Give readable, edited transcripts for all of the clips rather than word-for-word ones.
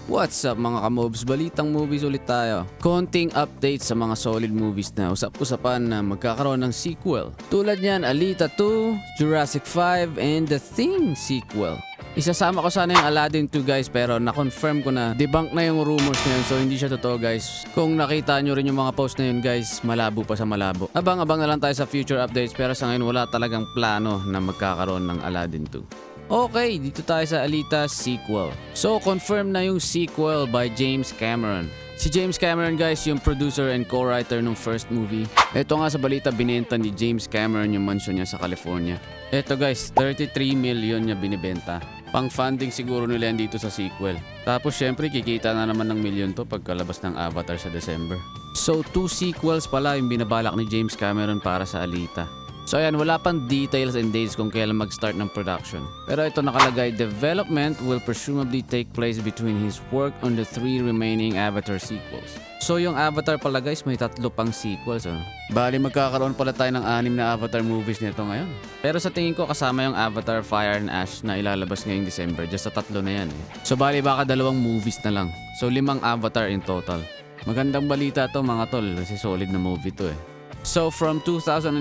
What's up mga kamobs? Balitang movies ulit tayo. Konting update sa mga solid movies na usap-usapan na magkakaroon ng sequel. Tulad niyan, Alita 2, Jurassic 5, and The Thing sequel. Isasama ko sana yung Aladdin 2 guys, pero na-confirm ko na debunk na yung rumors na yun, so hindi siya totoo guys. Kung nakita nyo rin yung mga post na yun guys, malabo pa sa malabo. Abang-abang na lang tayo sa future updates, pero sa ngayon wala talagang plano na magkakaroon ng Aladdin 2. Okay, dito tayo sa Alita sequel. So, confirm na yung sequel by James Cameron. Si James Cameron guys, yung producer and co-writer ng first movie. Ito nga sa balita, binenta ni James Cameron yung mansion niya sa California. Ito guys, 33 million niya binibenta. Pang-funding siguro nila yan dito sa sequel. Tapos syempre, kikita na naman ng milyon to pagkalabas ng Avatar sa December. So, 2 sequels pala yung binabalak ni James Cameron para sa Alita. So ayan, wala pang details and dates kung kailan mag-start ng production. Pero ito nakalagay, development will presumably take place between his work on the 3 remaining Avatar sequels. So yung Avatar pala guys, may 3 pang sequels. Bali magkakaroon pala tayo ng 6 na Avatar movies nito ngayon. Pero sa tingin ko kasama yung Avatar Fire and Ash na ilalabas ngayong December. Just sa 3 na yan. So bali baka 2 movies na lang. So 5 Avatar in total. Magandang balita to mga tol, kasi solid na movie to eh. So from 2019,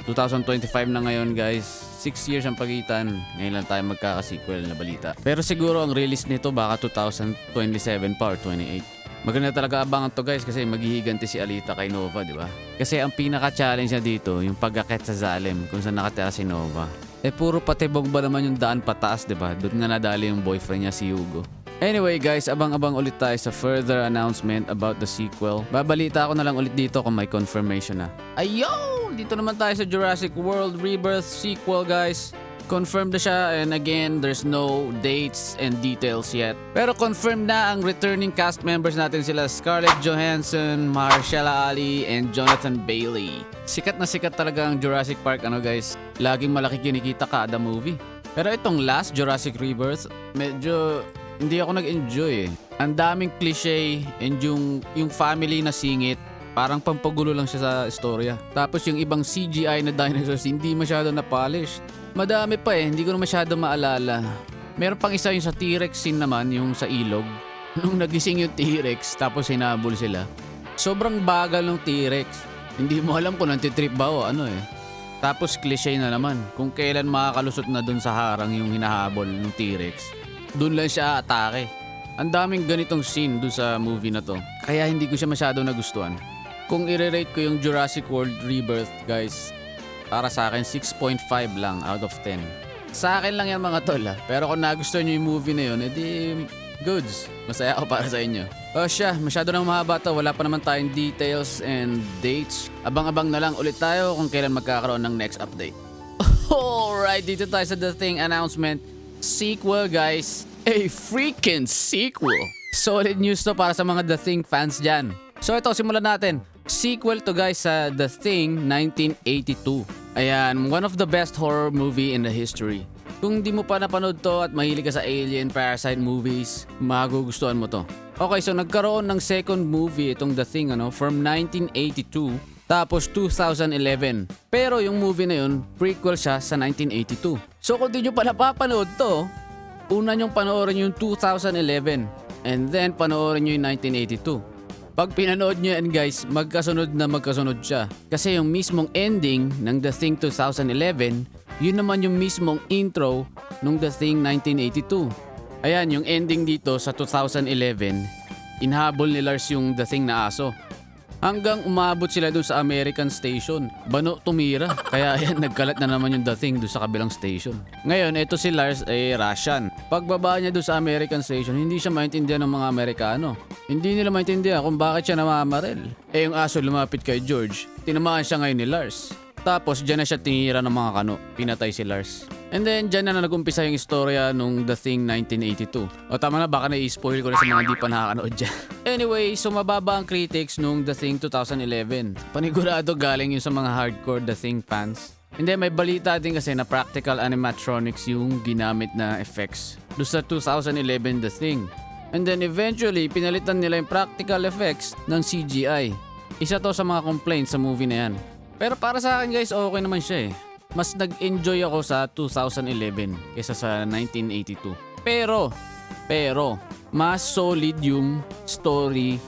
2025 na ngayon guys, 6 years ang pagitan. Ngayon lang tayo magkaka-sequel na balita. Pero siguro ang release nito baka 2027 pa or 28. Maganda talaga abangan to guys kasi maghihiganti si Alita kay Nova, di ba? Kasi ang pinaka-challenge niya dito, yung pag-akit sa Zalem kung saan nakatira si Nova. Puro patibog ba naman yung daan pataas, di ba? Doon nga nadali yung boyfriend niya si Hugo. Anyway guys, abang-abang ulit tayo sa further announcement about the sequel. Babalita ako na lang ulit dito kung may confirmation na. Ayo! Dito naman tayo sa Jurassic World Rebirth sequel guys. Confirmed na siya and again, there's no dates and details yet. Pero confirmed na ang returning cast members natin sila Scarlett Johansson, Mahershala Ali, and Jonathan Bailey. Sikat na sikat talaga ang Jurassic Park guys. Laging malaki kinikita kada movie. Pero itong last Jurassic Rebirth, medyo hindi ako nag-enjoy eh. Ang daming cliche and yung family na singit, parang pampagulo lang siya sa istorya. Tapos yung ibang CGI na dinosaurs, hindi masyado na-polished. Madami pa eh, hindi ko na masyado maalala. Meron pang isa yung sa T-Rex scene naman, yung sa ilog. Nung nagising yung T-Rex, tapos hinabol sila. Sobrang bagal ng T-Rex. Hindi mo alam kung nantitrip ba o ano eh. Tapos cliche na naman, kung kailan makakalusot na dun sa harang yung hinahabol ng T-Rex. Doon lang siya atake. Ang daming ganitong scene doon sa movie na to. Kaya hindi ko siya masyado nagustuhan. Kung i-rate ko yung Jurassic World Rebirth, guys, para sa akin 6.5 lang out of 10. Sa akin lang yan mga tol ha. Pero kung nagustuhan nyo yung movie na yun, edi goods. Masaya ako para sa inyo. O siya, masyado nang mahaba to. Wala pa naman tayong details and dates. Abang-abang na lang ulit tayo kung kailan magkakaroon ng next update. Alright, dito tayo sa The Thing announcement. Sequel guys, a freaking sequel. Solid news to para sa mga The Thing fans dyan. So ito, simulan natin. Sequel to guys sa The Thing 1982. Ayan, one of the best horror movie in the history. Kung di mo pa napanood to at mahilig ka sa alien, parasite movies, magugustuhan mo to. Okay, so nagkaroon ng second movie itong The Thing from 1982. Tapos 2011. Pero yung movie na yun, prequel siya sa 1982. So kung di nyo pa napapanood to, una nyong panoorin yung 2011. And then panoorin nyo yung 1982. Pag pinanood nyo yan guys, magkasunod siya. Kasi yung mismong ending ng The Thing 2011, yun naman yung mismong intro ng The Thing 1982. Ayan, yung ending dito sa 2011, inhabol ni Lars yung The Thing na aso. Hanggang umabot sila doon sa American station. Bano tumira. Kaya ayan, nagkalat na naman yung The Thing doon sa kabilang station. Ngayon, ito si Lars ay Russian. Pagbaba niya doon sa American station, hindi siya maintindihan ng mga Amerikano. Hindi nila maintindihan kung bakit siya namamaril. Yung aso lumapit kay George. Tinamaan siya ngayon ni Lars. Tapos dyan na siya tinira ng mga kano. Pinatay si Lars. And then dyan na nag-umpisa yung istorya nung The Thing 1982. O tama na, baka na-i-spoil ko na sa mga hindi pa nakakanood dyan. Anyway, so mababa ang critics nung The Thing 2011. Panigurado galing yung sa mga hardcore The Thing fans. Hindi, may balita din kasi na practical animatronics yung ginamit na effects doon sa 2011 The Thing. And then eventually, pinalitan nila yung practical effects ng CGI. Isa to sa mga complaints sa movie na yan. Pero para sa akin guys, okay naman siya eh. Mas nag-enjoy ako sa 2011 kaysa sa 1982. Pero, mas solid yung story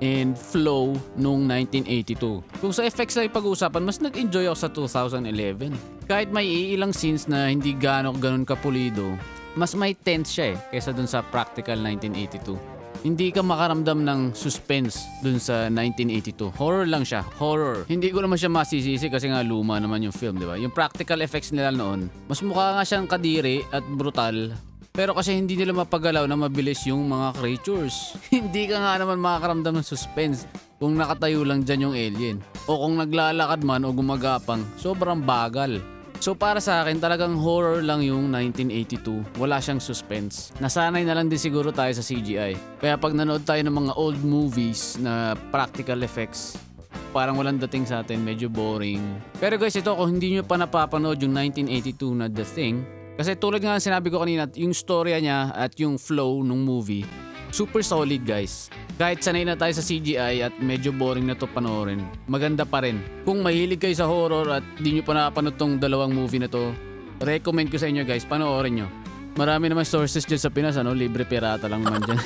and flow nung 1982. Kung sa effects lang pag-uusapan, mas nag-enjoy ako sa 2011. Kahit may ilang scenes na hindi ganun kapulido, mas may tense siya kaysa dun sa practical 1982. Hindi ka makaramdam ng suspense dun sa 1982. Horror lang siya. Horror. Hindi ko naman siya masisisi kasi nga luma naman yung film, di ba? Yung practical effects nila noon, mas mukha nga siyang kadiri at brutal. Pero kasi hindi nila mapagalaw na mabilis yung mga creatures. Hindi ka nga naman makakaramdam ng suspense kung nakatayo lang dyan yung alien. O kung naglalakad man o gumagapang, sobrang bagal. So para sa akin, talagang horror lang yung 1982. Wala siyang suspense. Nasanay na lang din siguro tayo sa CGI. Kaya pag nanood tayo ng mga old movies na practical effects, parang walang dating sa atin, medyo boring. Pero guys, ito kung hindi nyo pa napapanood yung 1982 na The Thing, kasi tulad nga ng sinabi ko kanina, yung storya niya at yung flow ng movie, super solid guys. Kahit sanay na tayo sa CGI at medyo boring na to panoorin, maganda pa rin. Kung mahilig kayo sa horror at di nyo pa napanood tong dalawang movie na to, recommend ko sa inyo guys, panoorin nyo. Marami naman sources dyan sa Pinas, libre pirata lang naman dyan.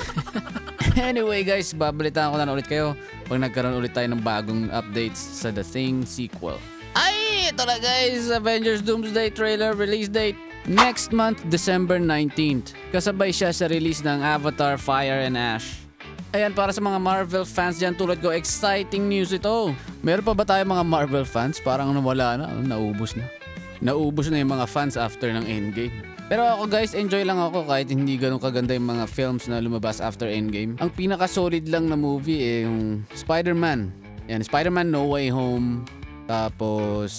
Anyway guys, babalitaan ko na ulit kayo pag nagkaroon ulit tayo ng bagong updates sa The Thing sequel. Ay, ito na guys, Avengers Doomsday trailer release date. Next month, December 19th. Kasabay siya sa release ng Avatar Fire and Ash. Ayan, para sa mga Marvel fans dyan tulad ko, exciting news ito. Meron pa ba tayo mga Marvel fans? Parang nawala na, naubos na. Naubos na yung mga fans after ng Endgame. Pero ako guys, enjoy lang ako kahit hindi ganun kaganda yung mga films na lumabas after Endgame. Ang pinaka-solid lang na movie yung Spider-Man. Yan, Spider-Man No Way Home. Tapos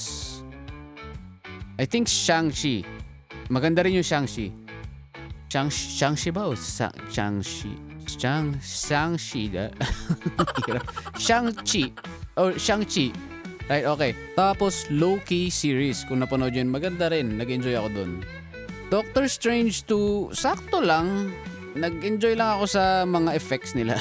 I think Shang-Chi. Maganda rin yung Shang-Chi. Shang-Chi ba o Shang-Chi? Shang-Chi. Shang-Chi. Or Shang-Chi. Right, okay. Tapos Loki series. Kung napanood yun, maganda rin. Nag-enjoy ako dun. Doctor Strange 2, sakto lang. Nag-enjoy lang ako sa mga effects nila.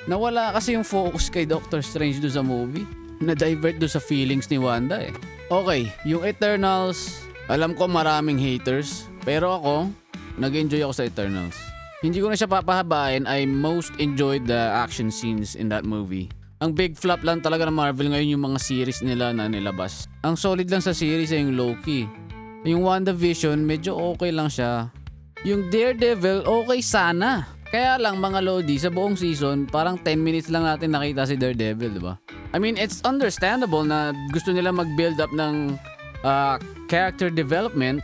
Nawala kasi yung focus kay Doctor Strange doon sa movie. Na-divert doon sa feelings ni Wanda eh. Okay, yung Eternals, alam ko maraming haters, pero ako, nag-enjoy ako sa Eternals. Hindi ko na siya papahabain, I most enjoyed the action scenes in that movie. Ang big flop lang talaga ng Marvel ngayon yung mga series nila na nilabas. Ang solid lang sa series ay yung Loki. Yung WandaVision, medyo okay lang siya. Yung Daredevil, okay sana. Kaya lang mga Lodi, sa buong season, parang 10 minutes lang natin nakita si Daredevil, di ba? I mean, it's understandable na gusto nila mag-build up ng character development.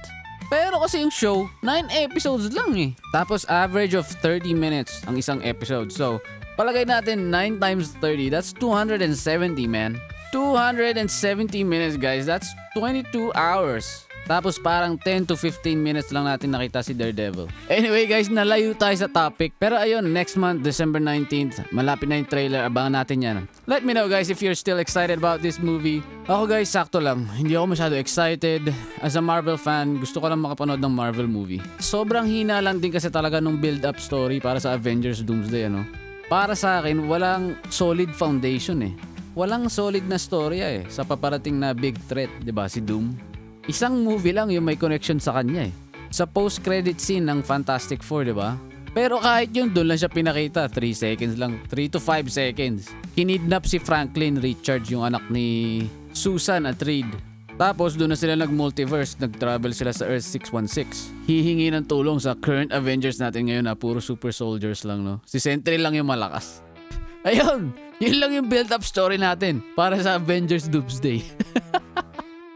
Pero kasi yung show, 9 episodes lang eh. Tapos average of 30 minutes ang isang episode. So, palagay natin 9 times 30, that's 270 man. 270 minutes guys, that's 22 hours. Tapos parang 10 to 15 minutes lang natin nakita si Daredevil. Anyway guys, nalayo tayo sa topic. Pero ayun, next month, December 19th, malapit na yung trailer. Abangan natin yan. Let me know guys if you're still excited about this movie. Ako guys, sakto lang. Hindi ako masyado excited. As a Marvel fan, gusto ko lang makapanood ng Marvel movie. Sobrang hina lang din kasi talaga nung build-up story para sa Avengers Doomsday, Para sa akin, walang solid foundation eh. Walang solid na storya eh sa paparating na big threat, 'di ba, si Doom. Isang movie lang yung may connection sa kanya eh. Sa post-credit scene ng Fantastic Four, 'di ba? Pero kahit yun, doon lang siya pinakita. 3 seconds lang. 3 to 5 seconds. Kinidnap si Franklin Richards, yung anak ni Susan at Reed. Tapos doon na sila nag-multiverse. Nag-travel sila sa Earth 616. Hihingi ng tulong sa current Avengers natin ngayon na puro super soldiers lang, Si Sentry lang yung malakas. Ayun! Yun lang yung build-up story natin para sa Avengers Doomsday.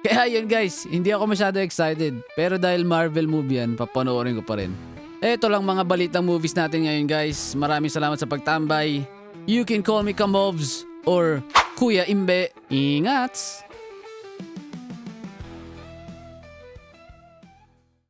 Kaya yun guys, hindi ako masyado excited. Pero dahil Marvel movie yan, papanoorin ko pa rin. Ito lang mga balitang movies natin ngayon guys. Maraming salamat sa pagtambay. You can call me Kamovs or Kuya Imbe. Ingats!